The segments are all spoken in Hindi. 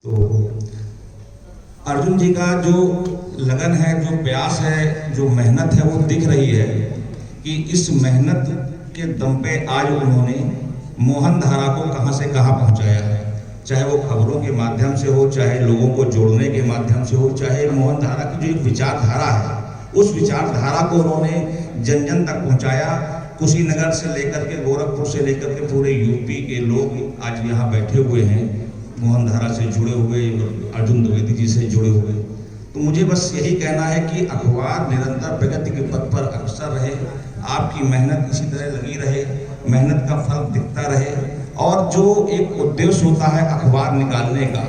तो अर्जुन जी का जो लगन है, जो प्रयास है, जो मेहनत है, वो दिख रही है कि इस मेहनत के दम पे आज उन्होंने मोहन धारा को कहां से कहां पहुंचाया है। चाहे वो खबरों के माध्यम से हो, चाहे लोगों को जोड़ने के माध्यम से हो, चाहे मोहन धारा की जो एक विचारधारा है, उस विचारधारा को उन्होंने जन जन तक पहुंचाया। कुशीनगर से लेकर के, गोरखपुर से लेकर के पूरे यूपी के लोग आज यहाँ बैठे हुए हैं, मोहन धारा से जुड़े हुए, अर्जुन द्विवेदी जी से जुड़े हुए। तो मुझे बस यही कहना है कि अखबार निरंतर प्रगति के पथ पर अग्रसर रहे, आपकी मेहनत इसी तरह लगी रहे, मेहनत का फल दिखता रहे, और जो एक उद्देश्य होता है अखबार निकालने का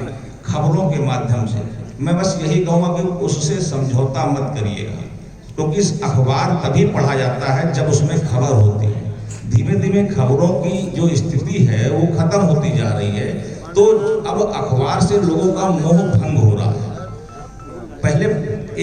खबरों के माध्यम से, मैं बस यही कहूँगा कि उससे समझौता मत करिएगा, क्योंकि इस अखबार तभी पढ़ा जाता है जब उसमें खबर होती है। धीमे धीमे खबरों की जो स्थिति है वो खत्म होती जा रही है, तो अब अखबार से लोगों का मोह भंग हो रहा है। पहले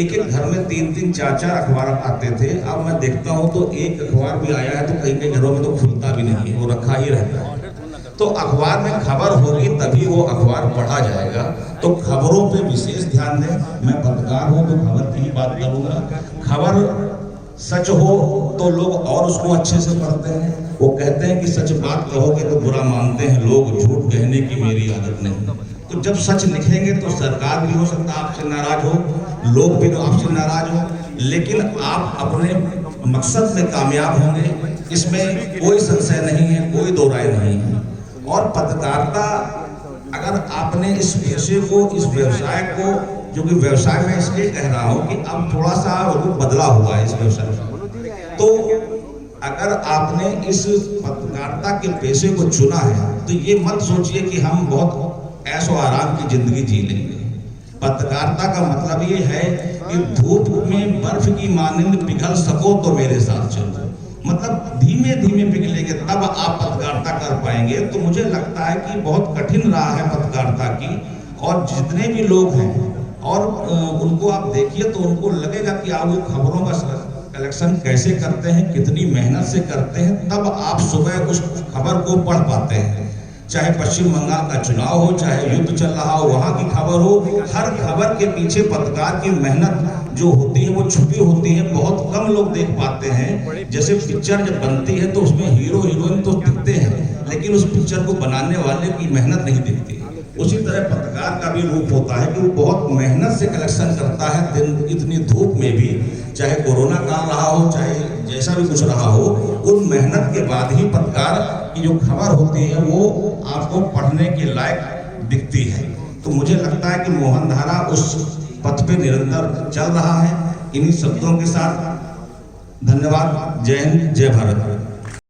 एक एक घर में 3-3 4-4 अखबार आते थे, अब मैं देखता हूं तो एक अखबार भी आया है तो कई कई घरों में तो खुलता भी नहीं है, वो रखा ही रहता है। तो अखबार में खबर होगी तभी वो अखबार पढ़ा जाएगा। तो खबरों पे विशेष ध्यान दें। मैं पत्रकार हूं तो खबर की ही बात करूंगा। खबर सच हो तो लोग और उसको अच्छे से पढ़ते हैं। वो कहते हैं कि सच बात कहोगे तो बुरा मानते हैं लोग, झूठ कहने की मेरी आदत नहीं। तो जब सच लिखेंगे तो सरकार भी हो सकता है आपसे नाराज हो, लोग भी तो आपसे नाराज हो, लेकिन आप अपने मकसद में कामयाब होंगे, इसमें कोई संशय नहीं है, कोई दो राय नहीं है। और पत्रकारिता, अगर आपने इस पेशे को, इस व्यवसाय को, जो कि व्यवसाय में इसलिए कह रहा हूं कि अब थोड़ा सा रूप बदला हुआ है इस व्यवसाय में, तो अगर आपने इस पत्रकारिता के पेशे को चुना है तो ये मत सोचिए कि हम बहुत ऐशो आराम की जिंदगी जी लेंगे। पत्रकारिता का मतलब ये है कि धूप में बर्फ की मानिंद पिघल सको तो मेरे साथ चलो, मतलब धीमे धीमे पिघलेंगे तब आप पत्रकारिता कर पाएंगे। तो मुझे लगता है कि बहुत कठिन रहा है पत्रकारिता की, और जितने भी लोग हैं और उनको आप देखिए तो उनको लगेगा कि आप वो खबरों का कलेक्शन कैसे करते हैं, कितनी मेहनत से करते हैं, तब आप सुबह उस खबर को पढ़ पाते हैं। चाहे पश्चिम बंगाल का चुनाव हो, चाहे युद्ध चल रहा हो, वहां की खबर हो, हर खबर के पीछे पत्रकार की मेहनत जो होती है वो छुपी होती है, बहुत कम लोग देख पाते हैं। जैसे पिक्चर जब बनती है तो उसमें हीरो हीरोइन तो दिखते हैं, लेकिन उस पिक्चर को बनाने वाले की मेहनत नहीं दिखती। उसी तरह पत्रकार का भी रूप होता है कि वो बहुत मेहनत से कलेक्शन करता है, दिन इतनी धूप में भी, चाहे कोरोना काल रहा हो, चाहे जैसा भी कुछ रहा हो, उन मेहनत के बाद ही पत्रकार की जो खबर होती है वो आपको पढ़ने के लायक दिखती है। तो मुझे लगता है कि मोहन धारा उस पथ पे निरंतर चल रहा है। इन्हीं शब्दों के साथ धन्यवाद। जय हिंद, जय भारत।